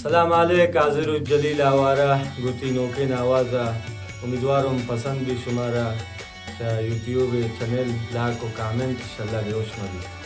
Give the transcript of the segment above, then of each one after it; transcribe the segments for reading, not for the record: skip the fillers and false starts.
सलाम अलैक हाजिर जलील आवारा गुती नोके नवाजा उम्मीदवारों पसंद भी शुमारा यूट्यूब चैनल लाइक और कमेंट इंशाल्लाह बेहोश मदी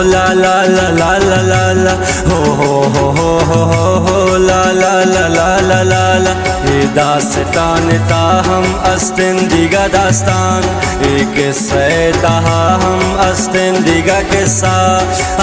la la la la la la la ho ho ho ho ho ho ho la la la la la la la ये दास्तान ताहम अस्तिन दिगा दास्तान एक सैता हम अस्तिन दिगा किस्सा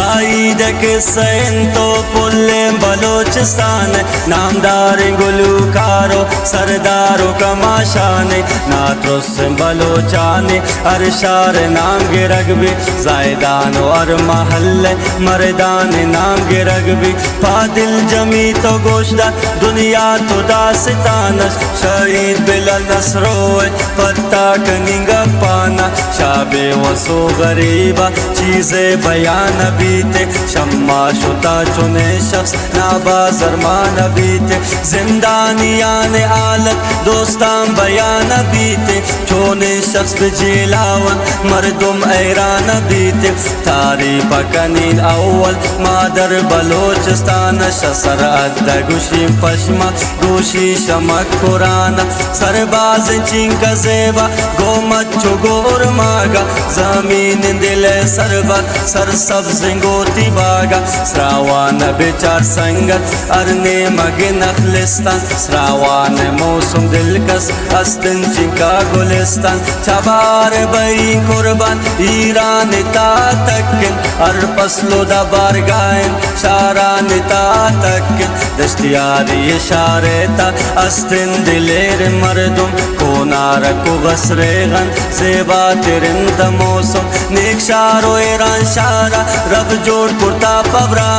आई दे किस्सें तो पुल्ले बलोचिस्तान नामदार गुलकारो सरदारो कमाशाने नात्रुस बलोचाने अरशार नाम के रगबी जायदानो और महल्ले मर्दान नाम के रगबी फादिल जमी तो गोश्ता दुनिया तो दास्तानश शहीद बिलाल नसरोए पत्ता कनिंगा पाना शाबे वसो गरीबा चीज़ें बयान बीते शम्मा शुता चुने शख्स नाबाजर मान बीते जिंदानियान आलत दोस्तान बयान बीते चोने शख्स बेजिलावन मर्दुम ऐरान बीते तारी पकनीन अव्वल मादर बलोचिस्तान शसर अद्दा गुशी पश्मा गोशी शमक कुराना सरबाज चिंका जेबा गोमत चुगोर मागा जमीन दिल सरबत सर सब्ज गोती बागा श्रावान बेचार संगत अरने मगे नखलिस्तान श्रावान मौसम दिलकस अस्तिन चिंका गुलिस्तान चबार बई कुर्बान ईरान ता तक्किन अर पसलो दा बारगाइन शारान ता तक्किन दश्तियारी इशारे ता अस्तिन दिलेर मर्दुम कोनार को गसरेगन सेबा तिरिंद मौसम नेक शारो ईरान शारा रब जोड़ कुर्ता पबरा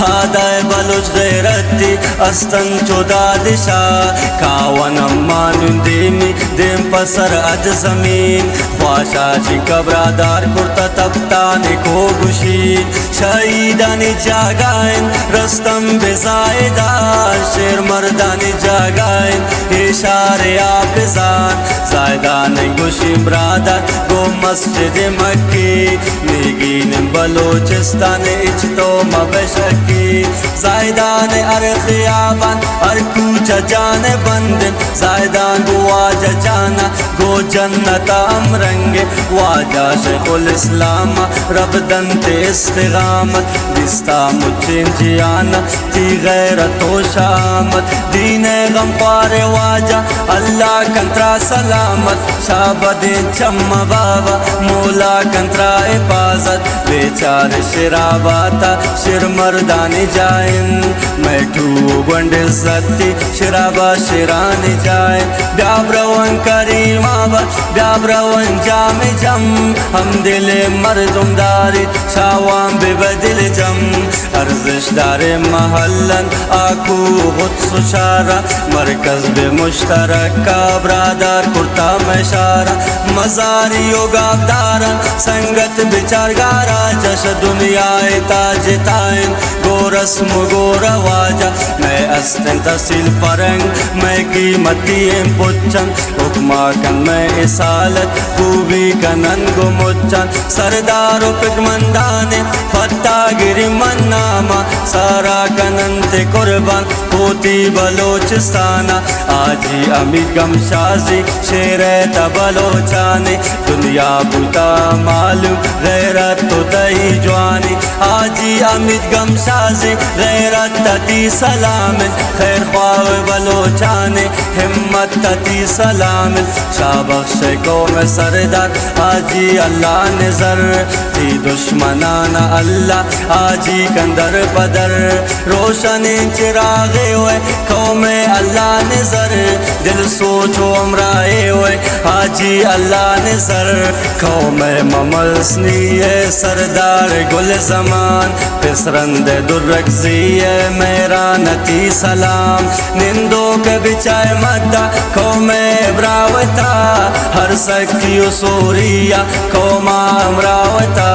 हादाय बलुच गैरती अस्तन चोदा दिशा कावन अम्मान देमी देम पसर अज जमीन ख्वाशा जी कब्रादार कुर्ता तप्ताने को गुशीन शहीदानी जागाइन रस्तम बेजायदा शेर मर्दानी जागाइन इशारे आफिजान जायदान गुशी ब्रादर गो मस्जिद मक्की निगीन बलोचिस्तान इचतो मबशकी जायदान अरखियाबान अरकूचा जाने बंदन जायदान गुवाज जाना गो जन्नत अमरंगे वाजा शेखुल इस्लाम रब दंते इस्तिगामत दिस्ता मुचिन जियाना ती गैरत व शामत दीने गम पारे वाजा अल्लाह कंत्रा सलामत शाबदे चम्मा बाबा मौला कंत्रा हिफाजत बेचार शिराबाता शिर मर्दानी जाइन मैठू बंडे सत्ती शिराबा शिरानी जाए ब्याब्रवन करीमाबत ब्याब्रवन जामे जम हम दिले मर्दुम दारी शावाम बेबदिल जम अर्जिश दारे महल्लन आकू गुत्स शारा मरकज बे मुश्तरक का ब्रादर कुर्ता में शारा मजारी योगादारन संगत बिचार गारा जश दुनिया ताज ताइन गोरस मुगोरवाजा मैं अस्तिन तहसील परंग मैं कीमती पुच्छन हुक्मा कन में इसालत खूबी कनन गो मुच्चन सरदारो पिकमंदाने फत्ता गिरी मन्नामा सारा कनन ते कुर्बान होती बलोचिस्ताना आजी अमीर गमशाजी शेर तबलोचाने दुनिया बुता मालूम गैरत तो दही जवानी आजी अमित गमशाजी गैरत तती सलाम खैर ख्वाह बलोचाने हिम्मत तती सलाम शाबख्श कौम सरदार आजी अल्लाह नजर थी दुश्मनाना अल्लाह आजी कंदर पदर रोशन चिरागे हुए कौम अल्लाह नजर दिल सोचो अमराए हुए आजी अल्लाह नजर कौम ममलसनी सरदार गुल जमान फिसरंद दुर्रगजी मेरा नती सलाम निंदो के बिचाए मद्दा कौम इब्रावता हर सकी उसूरिया कौमा अमरावता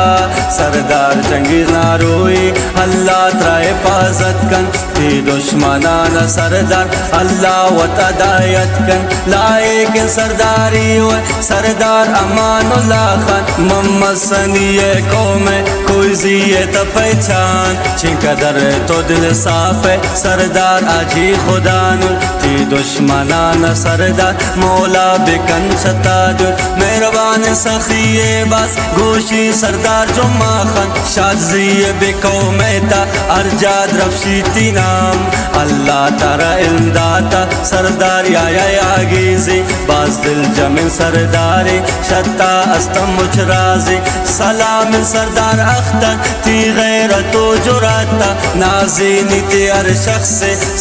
सरदार जंगी नारोई अल्लाह त्राए पाजत कन थी दुश्मनाना सरदार अल्लाह वतदायत कन लायक सरदारी हुए सरदार अमानुल्लाह खान मोहम्मद सनिए कौम कोई जियत पहचान चिकदर तो दिल साफ है सरदार आजी खुदानुल थी दुश्मनाना सरदार मौला बिकन सताद मेहरबान सखिए बस गोशी सरदार जुम्मा खान शाजिए बेकौमेता अरजाद रफशीती नाम अल्लाह तारा इल्मदाता सरदार या आगीजी बाज दिल जमिन सरदारी शत्ता अस्तम मुचराजी सलाम सरदार अख्तर थी गैरतो जुराता नाज़ीनी थी हर शख्स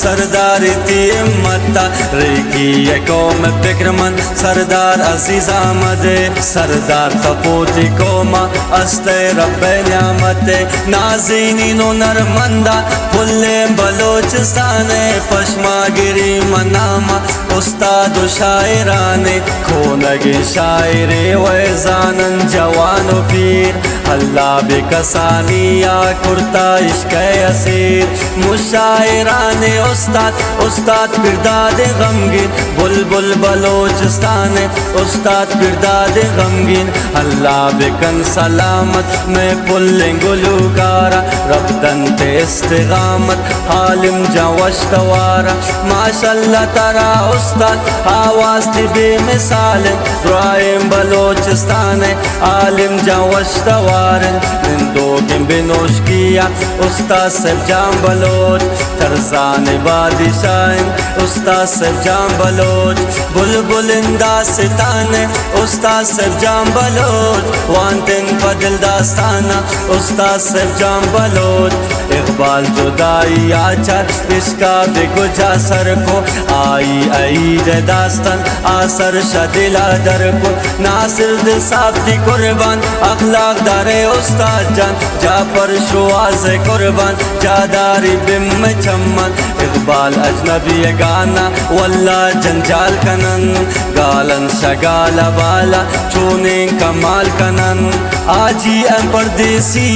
सरदारी थी हिम्मता रेकी ये कौम फिक्रमंद सरदार अजीज आमद सरदार तपोती कौमा अस्ते रब्बे न्यामत नाज़ीनी नो नरमंदा फुल्ले बलोचिस्तान पश्मा गिरी मनामा उस्ताद शायराने खोनगे शायरे वैजानन जवानो पीर अल्लाह बेकसानिया कुर्ता इश्क असीर मुशायराने उस्ताद उस्ताद पिरदाद गमगीन बुलबुल बलोचिस्तान उस्ताद पिरदाद गमगीन अल्लाह बेकन सलामत में पुल्ले गुलूकारा रब्दन ते इस्तिगामत आलिम जवश्तवारा माशाल्लाह तारा उस्ताद आवाज थी बेमिसाल इब्राहिम बलोचिस्तान आलिम जवश्तवार निंदो बिनोश किया उस्ताद सज्जाम बलोच तरजान बादिशाह उस्ताद सज्जाम बलोच बुलबुल इंदा सितान उस्ताद सज्जाम बलोच वांतिन बदल दास्ताना उस्ताद सज्जाम बलोच इकबाल जुदाई आचर इसका बेगुजा सर को आई ईद दास्तान आसर शदिला दर को नासिर दिल साफ्ती कुर्बान अखलाक दारे उस्ताद जान जाफर शुआज कुर्बान जादारी बिम चमन इकबाल अजनबी गाना वल्ला जंजाल कनन गालन शगाला बाला चूने कमाल कनन आजी परदेसी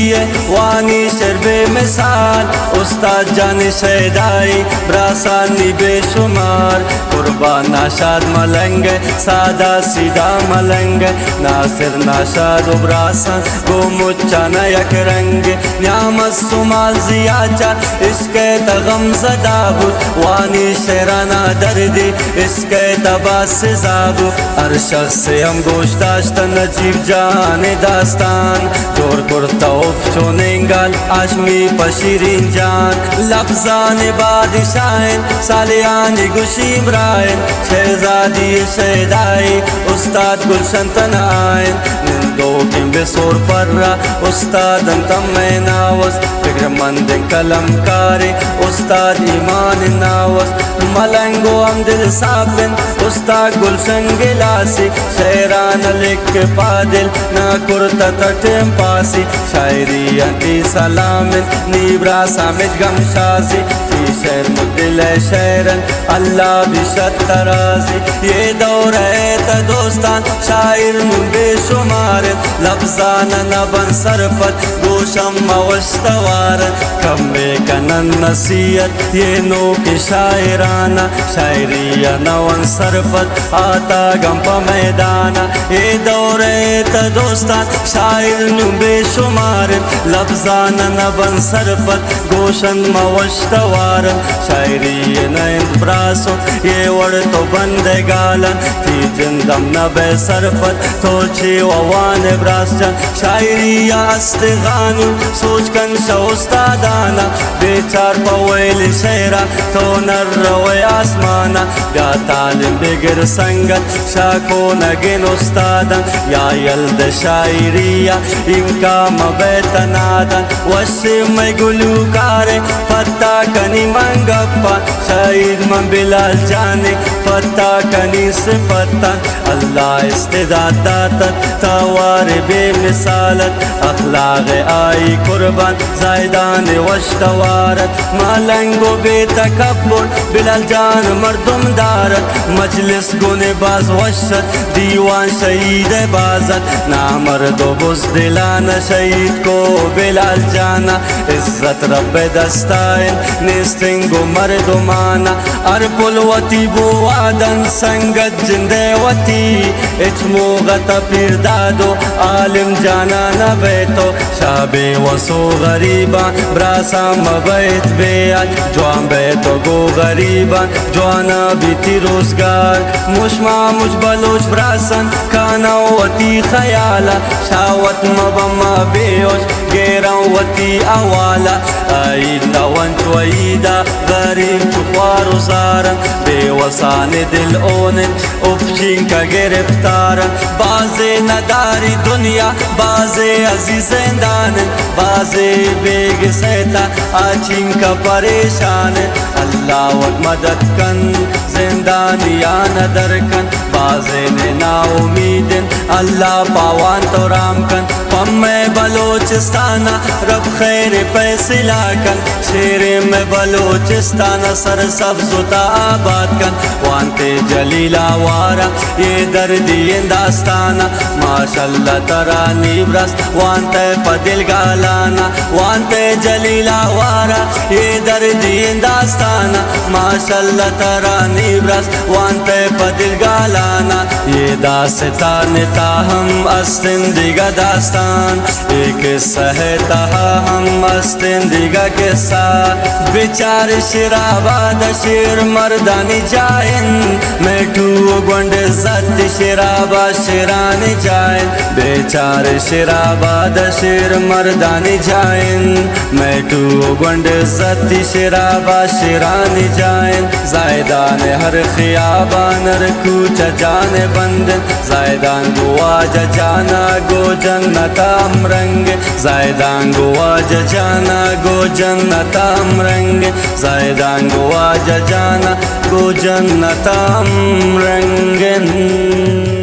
वानी शर्बे मिसाल उस्ताद जान शहदाई ब्रासानी बेशुमार कुर्बान नाशाद मलंग सादा सीधा मलंग नासिर नाशाद उब्रासा गो मुच्चा नयक रंग न्यामत सुमाल जियाचा इसके तगम जदाबु वानी शेराना दर्दी इसके तबास जाबु हर शख्स से हम गोश्ताश्त नजीब जाने दास्तान जोर कुर्ता उफ चोनेंगल आशमी पशीरीन जान लफ्जान बादिशाइन सालियान गुशी इब्राहिम शहजादी शहदाई उस्ताद गुलशन तनाइन निंदो किम बेसोर पर्रा उस्ताद तम्मे नावस फिक्रमंद कलमकारी उस्ताद ईमान नावस मलंगो अमदिल साबिन उस्ताद गुलशन गिलासी शहरान लिख पादिल ना कुर्ता तटेम पासी शायरी अंती सलामिन नीब्रा सामित गमशासी शहर मुदिल शहरन अल्लाह भी शतराजी ये दौर है त दोस्तान शायर नु बेशुमार लफ्जान नबन सरफत गोशम मवस्तवार कमे कनन नसीहत ये नो के शायराना शायरिया नवन सरफत आता गंप मैदाना ये दौर है त दोस्तान शायर नु बेशुमार लफ्जान नबन सरफत गोशन मवस्तवार शायरी नैन ब्रासो ये वड़ तो बंदे गालन थी जिंदम नबे सरफत तो छे वान ब्रासन शायरी या अस्तिगानु सोच कन उस्तादाना बेचार पवेल शेरा तो नर रोए आसमाना या तालिम बिगर संगत शाको नगिन उस्तादन या यल्द शायरिया इनका मबेतनादन वसे में गुलूकारे पत्ता कनी मंगप्पा शाहिद मन बिलाल जाने पत्ता कनी से पत्ता अल्लाह इस्तिदात दातत तवार बेमिसालत अखलाग आई कुर्बान जायदान वश्तवारत मालंगो बेतकब्बुर बिलाल जान मर्दुम दारत मजलिस गुने बाज वशत दीवान शहीद बाजत ना मर्दो बुज़दिलान शहीद को बिलाल जाना इज्जत रब दस्ताइन निस्तिंगो मर्दुमाना अरपुलवती बुवादन संगत जिंदेवती इचमोगत पीर दादो आलिम जाना न बेतो शाबे वसो गरीबा ब्रासा मबैत बेयाल जवान बेतो गो गरीबा जवाना बीती रोजगार मुशमा मुझ बलोच ब्रासन खाना वती खयाला शावत मबमा बेयोश गेरावती आवाला आईदा वंचवईदा गरीब चुपारो सारन बेवसान दिल ओने उपचिन का गिरफ्तारन बाजे नदारी दुनिया बाजे अजीज़ेंदान बाजे बेग सहता आचिन का परेशान अल्लाह वक मदद कन जिंदानिया न दरकन बाजे ने ना उम्मीदन अल्लाह पावान तो राम कन पम्मे बलोचिस्ताना रब खैर पैसे लाकन शेरे में बलोचिस्ताना सर सब्जुता आबाद कन वांते जलीला वारा ये दर्दी दास्ताना माशाल्लाह तरानी ब्रस वांते पदिल गालाना वांते जलीला वारा ये दर्दी दास्ताना माशाल्लाह तरानी ब्रस वांते पदिल गालाना ये दास्तान ताहम अस्तिंदिगा दास्तान एक सहता हम अस्तिंदिगा के साथ बेचार शिराबाद शेर मर्दानी जाइन मैठू गुंड जत शिराबा शिरानी जाइन बेचार शिराबाद शेर मर्दानी जाइन मैठू गुंड जत शिराबा शिरानी जाइन जायदान हर खियाबान रकूच जाने बंदन जायदान गुआज जाना गो जन्नताम रंग जायदान गुआज जाना गो जन्नताम रंग जायदान गुआज जाना गो जन्नताम रंगन